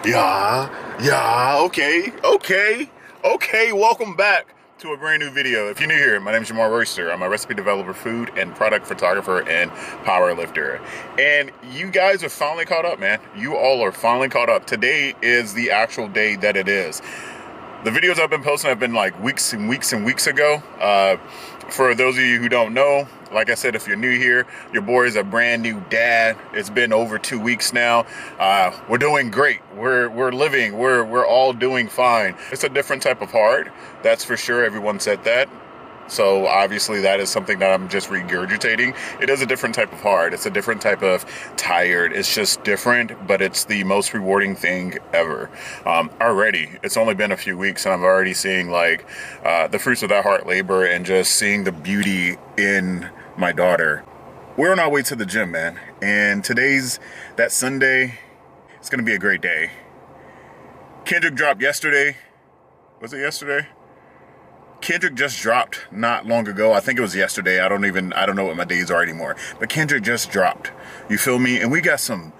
Okay, welcome back to a brand new video. If you're new here, my name is Jamar Royster. I'm a recipe developer, food and product photographer, and power lifter. And you guys are finally caught up, man. You all are finally caught up. Today is the actual day that it is. The videos I've been posting have been like weeks and weeks and weeks ago. For those of you who don't know, like I said, if you're new here, your boy is a brand new dad. It's been over 2 weeks now. We're doing great. We're living. We're all doing fine. It's a different type of hard. That's for sure. Everyone said that. So obviously that is something that I'm just regurgitating. It is a different type of hard. It's a different type of tired. It's just different, but it's the most rewarding thing ever. Already, it's only been a few weeks and I'm already seeing like the fruits of that hard labor and just seeing the beauty in my daughter. We're on our way to the gym, man. And today's that Sunday. It's going to be a great day. Kendrick dropped yesterday. Was it yesterday? Kendrick just dropped not long ago. I think it was yesterday. I don't know what my days are anymore. But Kendrick just dropped. You feel me? And we got some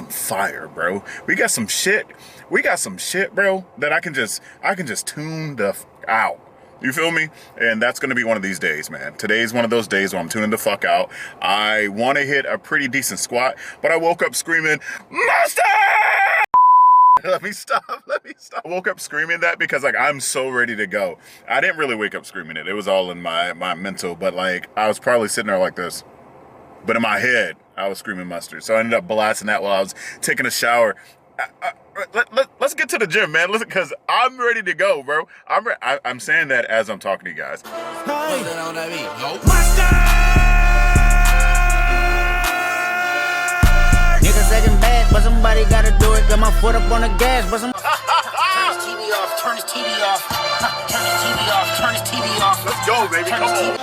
fire, bro. We got some shit, bro, that I can just tune the out. You feel me? And that's going to be one of these days, man. Today's one of those days where I'm tuning the fuck out. I want to hit a pretty decent squat, but I woke up screaming, "Master!" Let me stop. I woke up screaming that because like I'm so ready to go. I didn't really wake up screaming it. It was all in my mental, but like I was probably sitting there like this. But in my head, I was screaming mustard. So I ended up blasting that while I was taking a shower. Let's get to the gym, man. Listen, because I'm ready to go, bro. I'm saying that as I'm talking to you guys. Second bad, but somebody gotta do it. Got my foot up on the gas, but some turn his TV off, turn his TV off, turn his TV off, turn his TV off. Let's go, baby. Come on.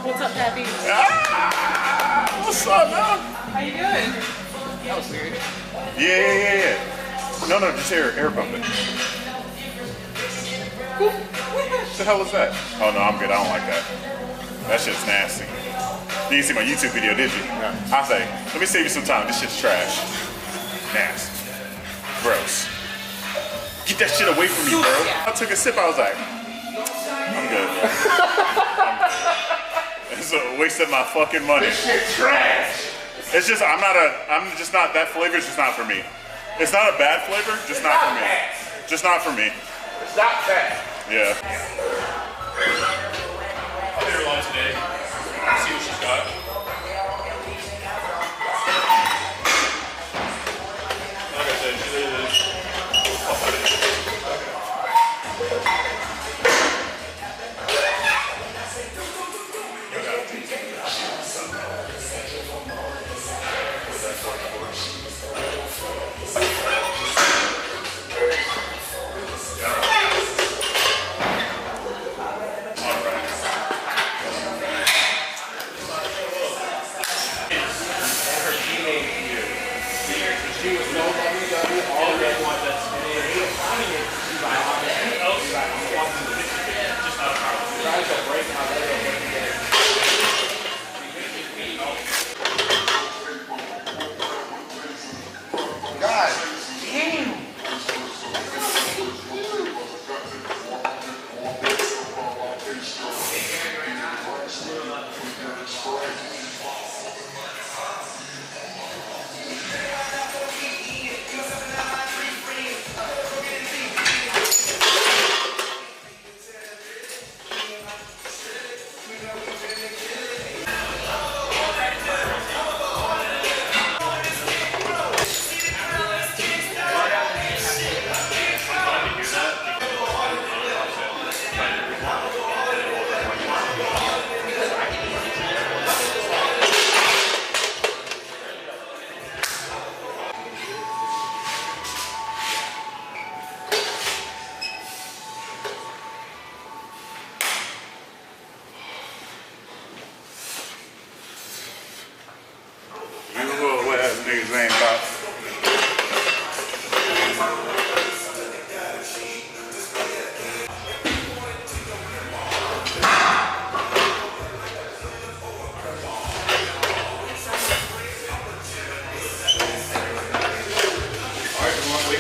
What's up, Pappy? What's up, man? How you doing? That was weird. Yeah. No, just air pumping. What the hell is that? Oh no, I'm good. I don't like that. That shit's nasty. You didn't see my YouTube video, did you? No. I say, let me save you some time. This shit's trash. Nasty. Gross. Get that shit away from me, bro. I took a sip. I was like, I'm good, bro. It's a waste of my fucking money. This shit trash. It's just, I'm just not, that flavor's just not for me. It's not a bad flavor, just not for me. Just not for me. It's not bad. Yeah. I'll get her lunch today. See what she's got. Like I said, she is.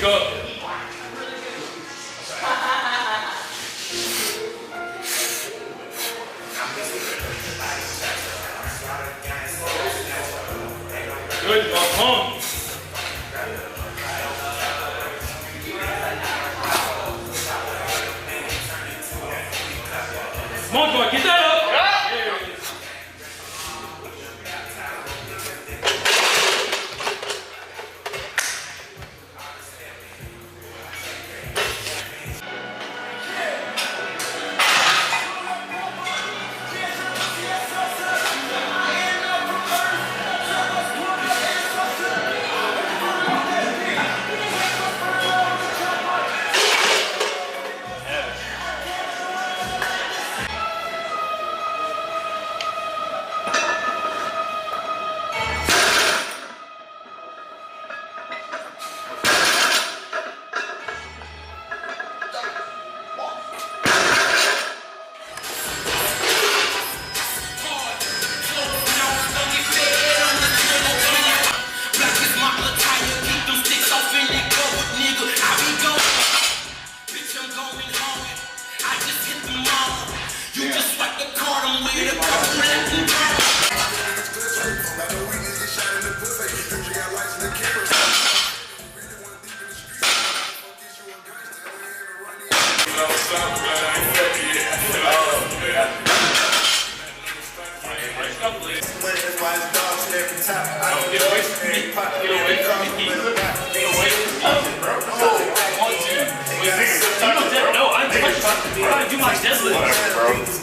up. Good, come. Come on, boy, get that up.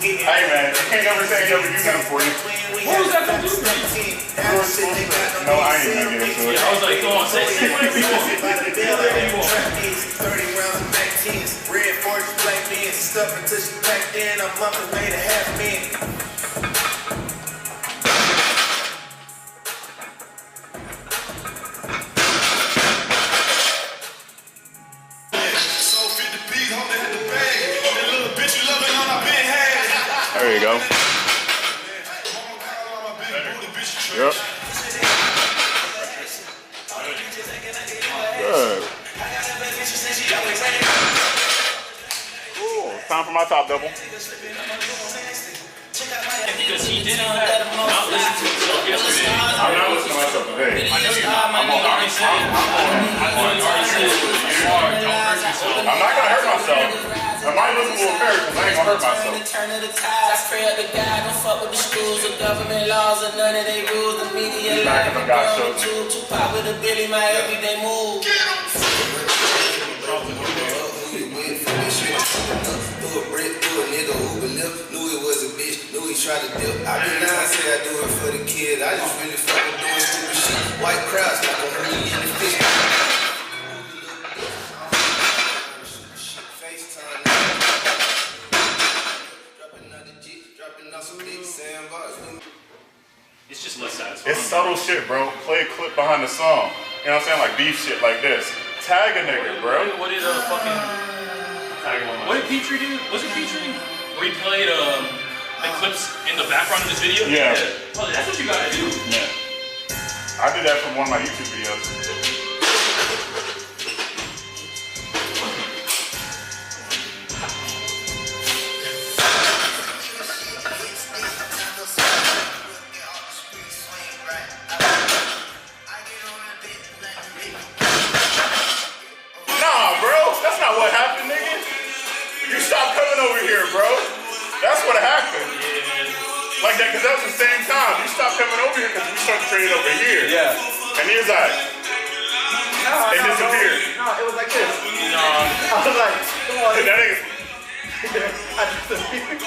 Hey man, you can't never say you ever do nothing for you. What was that gonna do for you? No, I ain't gonna get into it. I was like, go on, say whatever you want. Whatever you want. 30 rounds of back tens, red forks, black men, stuff until she packed in, a month and made a half man. There you go. Yep. Good. Ooh, time for my top double. Because he didn't not listen to himself yesterday. I'm not listening to myself today. I know you're not. I'm already saying. I'm not gonna hurt myself. I might look a little fair because I ain't gonna hurt myself. Turn of the tides, I pray up the God, don't fuck with the schools, the government laws, and none of they rules, the media life, the girl, too pop with a Billy, my everyday move. Threw a brick, threw a nigga Uber lip, knew it was a bitch, knew he tried to dip. I be lying, say I do it for the kid, I just really fuck with doing stupid shit. White crowds like a honey in the fish. It's just less satisfying. It's subtle shit, bro. Play a clip behind the song. You know what I'm saying? Like beef shit like this. Tag a nigga, bro. What did What did Petrie do? Was it Petrie? Where he played the clips in the background of his video? Yeah. Oh, that's what you gotta do. Yeah. I did that from one of my YouTube videos. Nah, bro. That's not what happened, nigga. You stopped coming over here, bro. That's what happened. Like that, because that was the same time. You stopped coming over here because we started trading over here. Yeah. And he was like, it disappeared. No, it was like this. No. I was like, come on. That nigga. I disappeared.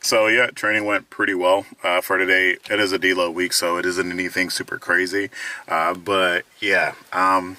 So yeah, training went pretty well for today. It is a deload week, so it isn't anything super crazy. But yeah, I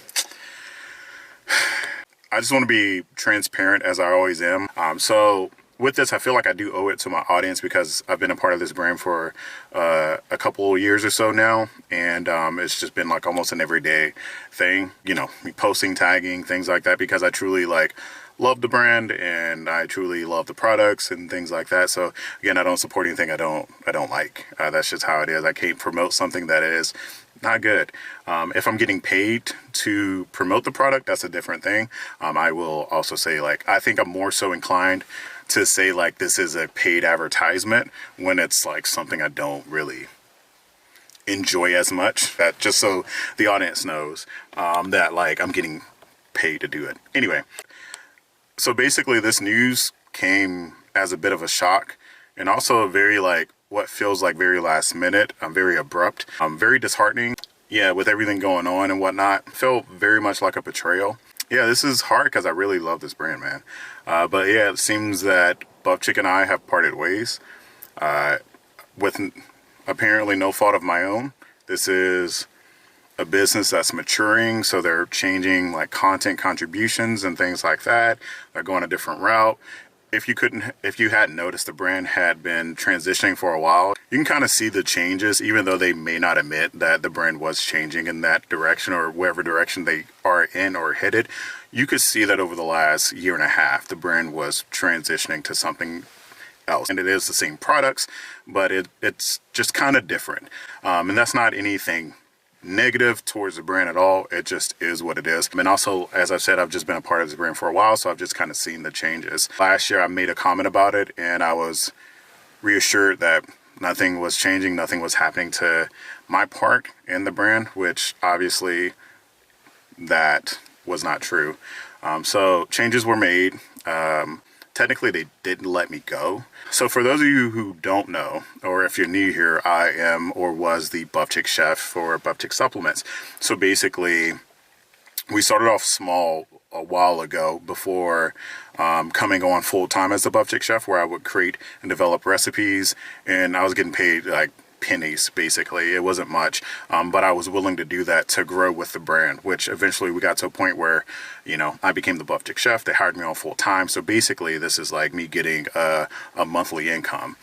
just want to be transparent as I always am. So with this, I feel like I do owe it to my audience because I've been a part of this brand for a couple of years or so now, and it's just been like almost an everyday thing, you know, me posting, tagging, things like that, because I truly like love the brand and I truly love the products and things like that. So again, I don't support anything I don't like. That's just how it is. I can't promote something that is not good. If I'm getting paid to promote the product, that's a different thing. I will also say, like, I think I'm more so inclined to say like this is a paid advertisement when it's like something I don't really enjoy as much. That just so the audience knows that like I'm getting paid to do it. Anyway, so basically this news came as a bit of a shock and also a very like what feels like very last minute. Very abrupt, very disheartening. Yeah, with everything going on and whatnot, felt very much like a betrayal. Yeah, this is hard because I really love this brand, man. But yeah, it seems that Buff Chick and I have parted ways with apparently no fault of my own. This is a business that's maturing, so they're changing like content contributions and things like that. They're going a different route. If you hadn't noticed, the brand had been transitioning for a while. You can kind of see the changes, even though they may not admit that the brand was changing in that direction or whatever direction they are in or headed. You could see that over the last year and a half, the brand was transitioning to something else. And it is the same products, but it's just kind of different. And that's not anything negative towards the brand at all. It just is what it is. And also, as I've said, I've just been a part of this brand for a while, so I've just kind of seen the changes. Last year I made a comment about it and I was reassured that nothing was changing, nothing was happening to my part in the brand, which obviously that was not true. So changes were made. Technically they didn't let me go. So for those of you who don't know, or if you're new here, I am or was the Buff Chick chef for Buff Chick supplements. So basically we started off small a while ago before coming on full time as the Buff Chick chef, where I would create and develop recipes, and I was getting paid like pennies. Basically it wasn't much, but I was willing to do that to grow with the brand, which eventually we got to a point where, you know, I became the Buff Chick chef. They hired me on full time, so basically this is like me getting a monthly income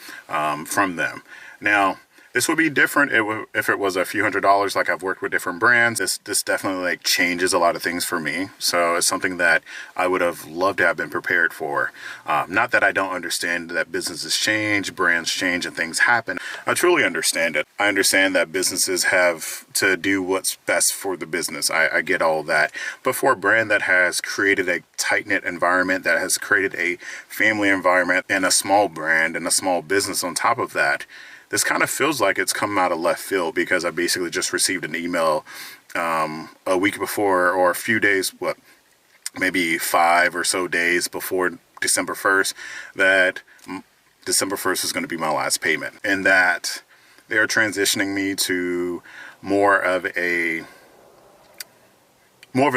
from them. Now this would be different if it was a few $100s. Like, I've worked with different brands. This definitely like changes a lot of things for me. So it's something that I would have loved to have been prepared for. Not that I don't understand that businesses change, brands change, and things happen. I truly understand it. I understand that businesses have to do what's best for the business. I get all that. But for a brand that has created a tight-knit environment, that has created a family environment, and a small brand and a small business on top of that, this kind of feels like it's come out of left field, because I basically just received an email a week before, or a few days, maybe 5 or so days before December 1st, that December 1st is going to be my last payment, and that they're transitioning me to more of an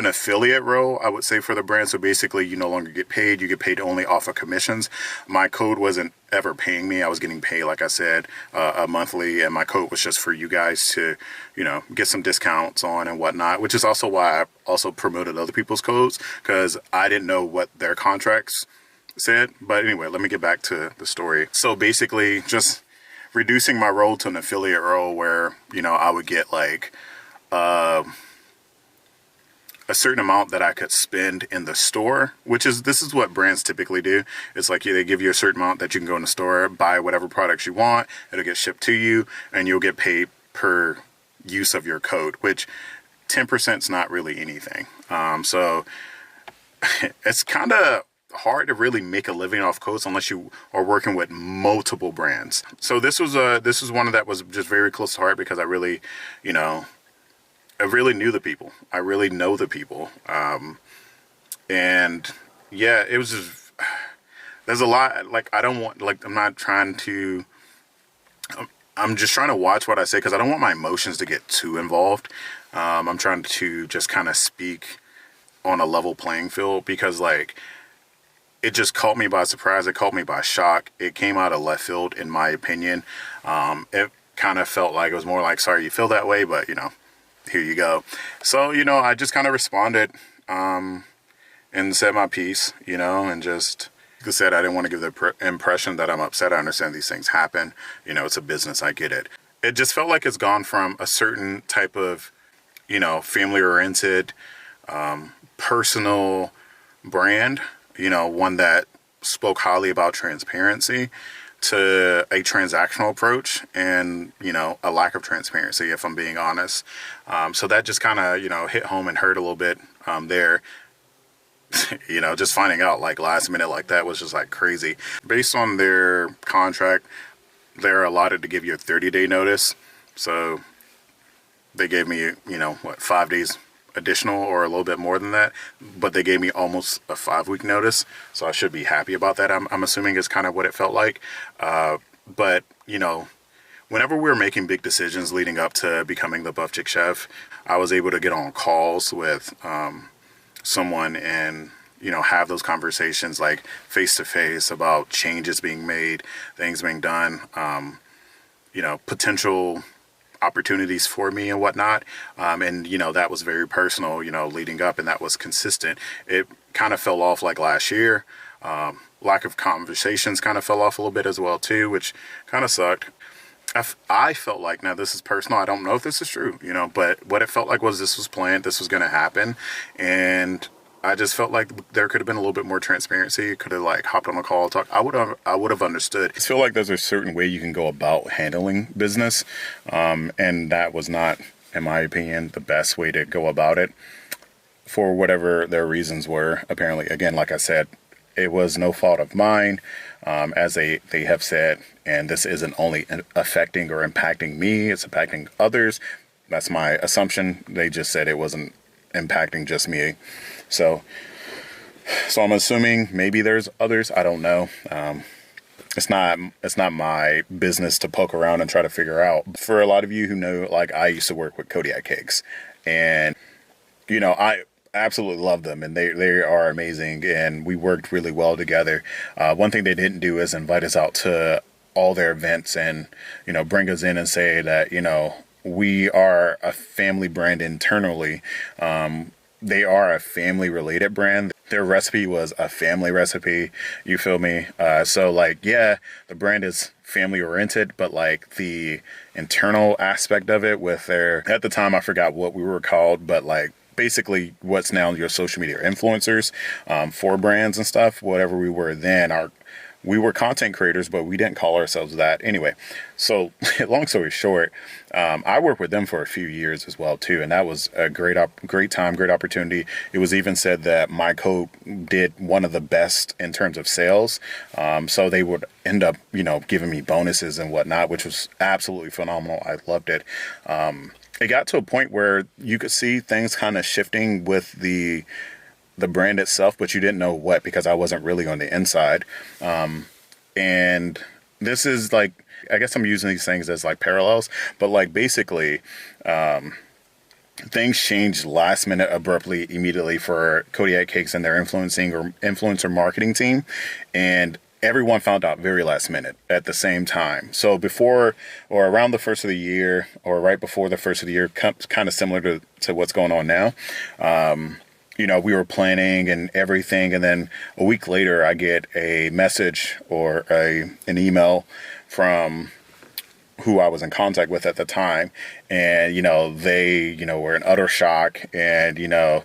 affiliate role, I would say, for the brand. So basically you no longer get paid. You get paid only off of commissions. My code wasn't ever paying me. I was getting paid, like I said, a monthly, and my code was just for you guys to, you know, get some discounts on and whatnot, which is also why I also promoted other people's codes, because I didn't know what their contracts said. But anyway, let me get back to the story. So basically just reducing my role to an affiliate role where, you know, I would get like a certain amount that I could spend in the store, this is what brands typically do. It's like, they give you a certain amount that you can go in the store, buy whatever products you want, it'll get shipped to you, and you'll get paid per use of your code, which 10% is not really anything. So it's kind of hard to really make a living off codes unless you are working with multiple brands. So this was one that was just very close to heart, because I really, you know, I really knew the people. I really know the people. And yeah, it was just, there's a lot, like, I don't want, like, I'm just trying to watch what I say, because I don't want my emotions to get too involved. I'm trying to just kind of speak on a level playing field, because like, it just caught me by surprise. It caught me by shock. It came out of left field, in my opinion. It kind of felt like it was more like, sorry you feel that way, but you know, here you go. So, you know, I just kind of responded and said my piece, you know, and just, I said, I didn't want to give the impression that I'm upset. I understand these things happen. You know, it's a business. I get it. It just felt like it's gone from a certain type of, you know, family-oriented, personal brand, you know, one that spoke highly about transparency, to a transactional approach and, you know, a lack of transparency, if I'm being honest. So that just kind of, you know, hit home and hurt a little bit there. You know, just finding out like last minute like that was just like crazy. Based on their contract, they're allotted to give you a 30-day notice. So they gave me, you know, what, 5 days additional or a little bit more than that, but they gave me almost a 5-week notice, so I should be happy about that. I'm assuming is kind of what it felt like. But you know, whenever we were making big decisions leading up to becoming the Buff Chick Chef, I was able to get on calls with someone and, you know, have those conversations like face to face about changes being made, things being done, you know, potential opportunities for me and whatnot. And, you know, that was very personal, you know, leading up, and that was consistent. It kind of fell off like last year. Lack of conversations kind of fell off a little bit as well too, which kind of sucked. I felt like, now this is personal, I don't know if this is true, you know, but what it felt like was this was planned, this was going to happen. And I just felt like there could have been a little bit more transparency. Could have like hopped on a call, talk. I would have understood. I feel like there's a certain way you can go about handling business, and that was not, in my opinion, the best way to go about it. For whatever their reasons were, apparently, again, like I said, it was no fault of mine, as they have said, and this isn't only affecting or impacting me; it's impacting others. That's my assumption. They just said it wasn't impacting just me. So I'm assuming maybe there's others. I don't know. It's not my business to poke around and try to figure out. For a lot of you who know, like, I used to work with Kodiak Cakes, and you know, I absolutely love them, and they are amazing, and we worked really well together. One thing they didn't do is invite us out to all their events and, you know, bring us in and say that, you know, we are a family brand internally. They are a family related brand. Their recipe was a family recipe. You feel me? So like, yeah, the brand is family oriented, but like the internal aspect of it with their, at the time, I forgot what we were called, but like basically what's now your social media influencers, for brands and stuff, whatever we were then, we were content creators, but we didn't call ourselves that anyway. So long story short, I worked with them for a few years as well too, and that was a great time, great opportunity. It was even said that my code did one of the best in terms of sales, so they would end up, you know, giving me bonuses and whatnot, which was absolutely phenomenal. I loved it. It got to a point where you could see things kind of shifting with the brand itself, but you didn't know what, because I wasn't really on the inside. And this is like, I guess I'm using these things as like parallels, but like basically, things changed last minute abruptly, immediately for Kodiak Cakes and their influencer marketing team. And everyone found out very last minute at the same time. So before or around the first of the year, or right before the first of the year, kind of similar to what's going on now. You know, we were planning and everything, and then a week later I get a message or an email from who I was in contact with at the time, and you know, they, you know, were in utter shock, and you know,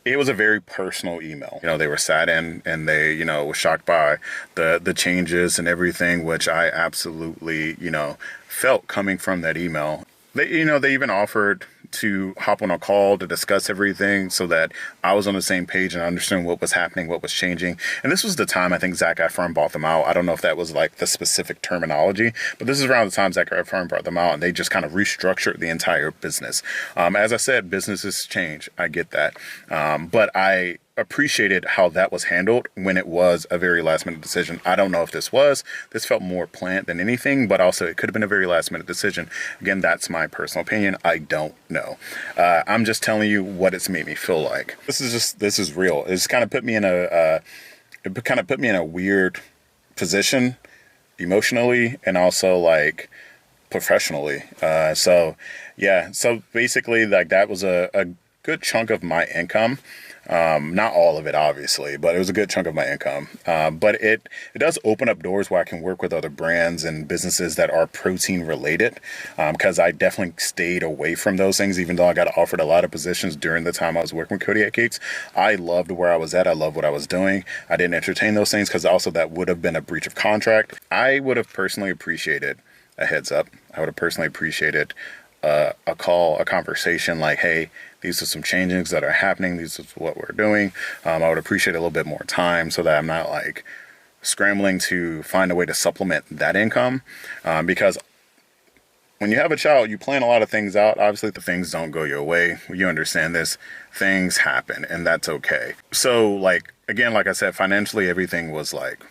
it was a very personal email. You know, they were saddened, and they, you know, were shocked by the changes and everything, which I absolutely, you know, felt coming from that email. They, you know, they even offered to hop on a call to discuss everything so that I was on the same page and understood what was happening, what was changing. And this was the time I think Zac Efron bought them out. I don't know if that was like the specific terminology, but this is around the time Zac Efron brought them out, and they just kind of restructured the entire business. As I said, businesses change. I get that. But I appreciated how that was handled when it was a very last minute decision. I don't know if this felt more planned than anything, but also it could have been a very last minute decision. Again, that's my personal opinion. I don't know. I'm just telling you what it's made me feel like. This is real. It's kind of put me in a weird position emotionally, and also like professionally. So basically, like, that was a good chunk of my income. Not all of it, obviously, but it was a good chunk of my income. But it does open up doors where I can work with other brands and businesses that are protein related. Because I definitely stayed away from those things, even though I got offered a lot of positions during the time I was working with Kodiak Cakes. I loved where I was at. I loved what I was doing. I didn't entertain those things because also that would have been a breach of contract. I would have personally appreciated a heads up. I would have personally appreciated a call, a conversation like, hey, these are some changes that are happening. This is what we're doing. I would appreciate a little bit more time so that I'm not like scrambling to find a way to supplement that income. Because when you have a child, you plan a lot of things out. Obviously, the things don't go your way. You understand this. Things happen, and that's okay. So, like, again, like I said, financially, everything was like,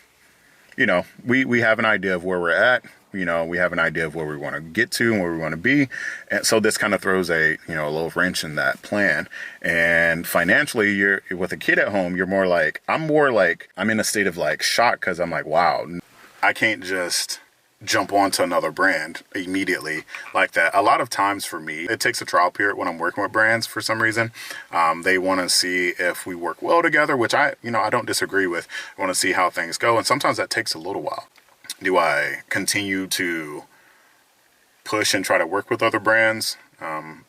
you know, we have an idea of where we're at. You know, we have an idea of where we want to get to and where we want to be. And so this kind of throws a little wrench in that plan. And financially, you're with a kid at home, I'm in a state of like shock because I'm like, wow, I can't just jump onto another brand immediately like that. A lot of times for me, it takes a trial period when I'm working with brands for some reason. They want to see if we work well together, which I don't disagree with. I want to see how things go. And sometimes that takes a little while. Do I continue to push and try to work with other brands?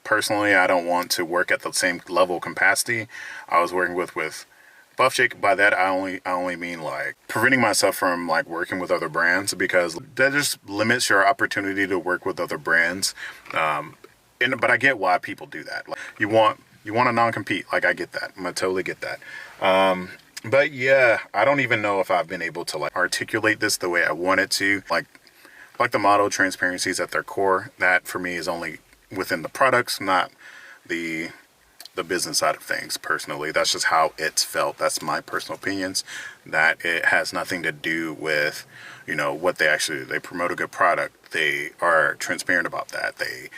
Personally, I don't want to work at the same level of capacity I was working with Buff Shake. By that, I only mean like preventing myself from like working with other brands, because that just limits your opportunity to work with other brands. But I get why people do that. Like, you want to non-compete. Like, I get that. I totally get that. But yeah, I don't even know if I've been able to like articulate this the way I wanted to. Like the motto, transparency is at their core. That for me is only within the products, not the business side of things. Personally, that's just how it's felt. That's my personal opinions. That it has nothing to do with, what they promote a good product. They are transparent about that. They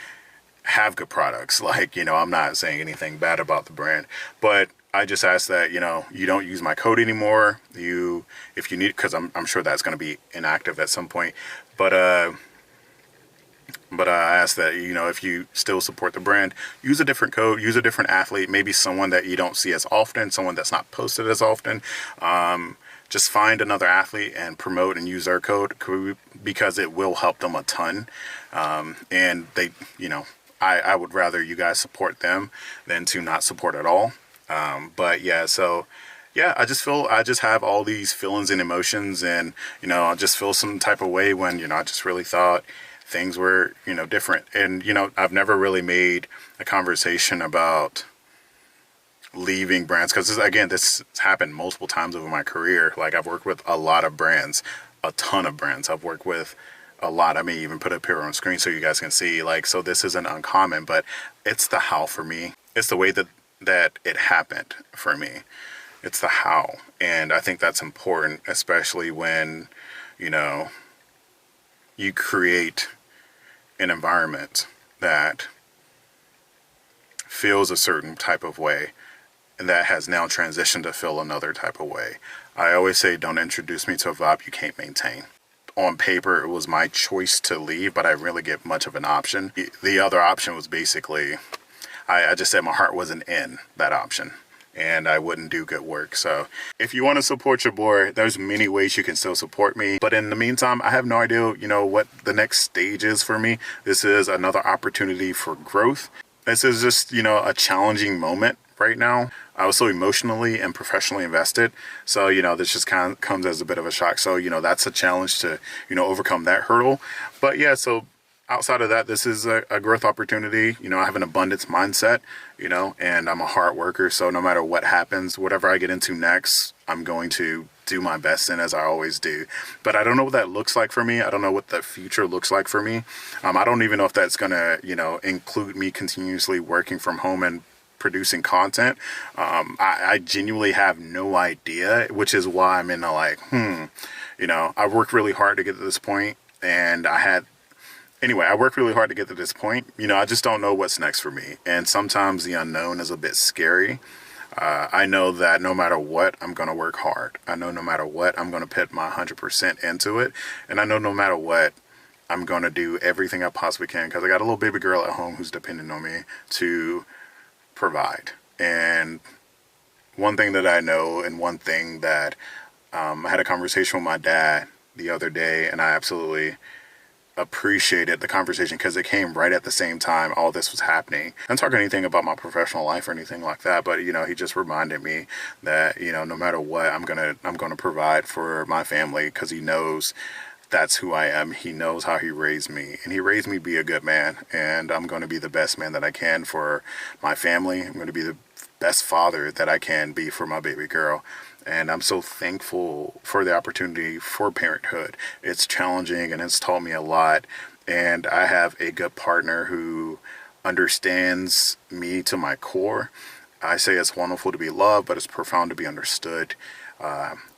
have good products. Like, I'm not saying anything bad about the brand, but I just ask that, you don't use my code anymore. If you need, because I'm sure that's going to be inactive at some point. But I ask that, if you still support the brand, use a different code, use a different athlete, maybe someone that you don't see as often, someone that's not posted as often. Just find another athlete and promote and use their code, because it will help them a ton. And they, I would rather you guys support them than to not support at all. But yeah, so yeah, I just have all these feelings and emotions, and, I just feel some type of way when, I just really thought things were, different. And, I've never really made a conversation about leaving brands, because this happened multiple times over my career. Like, I've worked with a lot of brands, a ton of brands. I've worked with a lot. I may even put it up here on screen so you guys can see, like, so this isn't uncommon, but it's the how for me. It's the way that it happened for me. It's the how. And I think that's important, especially when, you create an environment that feels a certain type of way and that has now transitioned to feel another type of way. I always say, don't introduce me to a vibe you can't maintain. On paper, it was my choice to leave, but I didn't really get much of an option. The other option was basically, I just said my heart wasn't in that option, and I wouldn't do good work. So if you want to support your boy, there's many ways you can still support me. But in the meantime, I have no idea, what the next stage is for me. This is another opportunity for growth. This is just, a challenging moment right now. I was so emotionally and professionally invested. So, this just kind of comes as a bit of a shock. So, that's a challenge to, overcome that hurdle. But yeah, so outside of that, this is a growth opportunity. I have an abundance mindset, and I'm a hard worker. So no matter what happens, whatever I get into next, I'm going to do my best in, as I always do. But I don't know what that looks like for me. I don't know what the future looks like for me. I don't even know if that's going to, include me continuously working from home and producing content. I genuinely have no idea, which is why I'm in the like, I worked really hard to get to this point, and I worked really hard to get to this point. I just don't know what's next for me. And sometimes the unknown is a bit scary. I know that no matter what, I'm going to work hard. I know no matter what, I'm going to put my 100% into it. And I know no matter what, I'm going to do everything I possibly can, because I got a little baby girl at home who's dependent on me to provide. And one thing that I know, and one thing that I had a conversation with my dad the other day, and I absolutely appreciated the conversation because it came right at the same time all this was happening. I'm not talking anything about my professional life or anything like that, but he just reminded me that no matter what, I'm gonna provide for my family, because he knows that's who I am. He knows how he raised me, and he raised me to be a good man, and I'm going to be the best man that I can for my family. I'm going to be the best father that I can be for my baby girl. And I'm so thankful for the opportunity for parenthood. It's challenging and it's taught me a lot. And I have a good partner who understands me to my core. I say it's wonderful to be loved, but it's profound to be understood.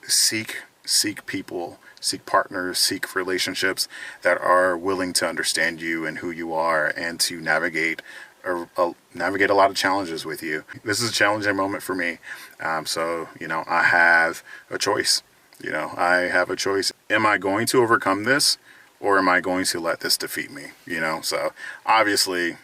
Seek people, seek partners, seek relationships that are willing to understand you and who you are, and to navigate a lot of challenges with you. This is a challenging moment for me. So I have a choice. I have a choice. Am I going to overcome this, or am I going to let this defeat me? So obviously,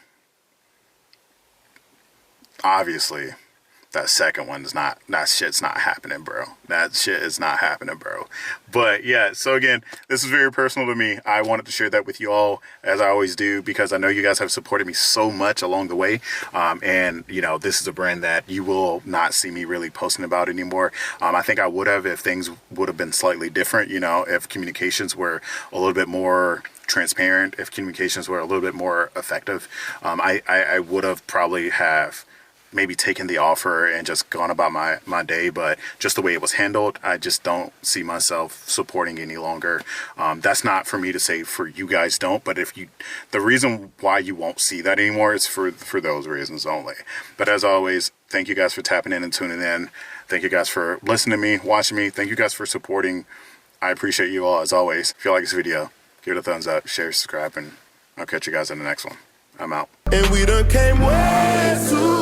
that second one's not, that shit's not happening, bro. That shit is not happening, bro. But yeah, so again, this is very personal to me. I wanted to share that with you all, as I always do, because I know you guys have supported me so much along the way. And this is a brand that you will not see me really posting about anymore. I think I would have, if things would have been slightly different, if communications were a little bit more transparent, if communications were a little bit more effective. I would have probably have maybe taken the offer and just gone about my day, but just the way it was handled, I just don't see myself supporting any longer. That's not for me to say for you guys don't, but the reason why you won't see that anymore is for those reasons only. But as always, thank you guys for tapping in and tuning in. Thank you guys for listening to me, watching me. Thank you guys for supporting. I appreciate you all as always. If you like this video, give it a thumbs up, share, subscribe, and I'll catch you guys in the next one. I'm out. And we done came way too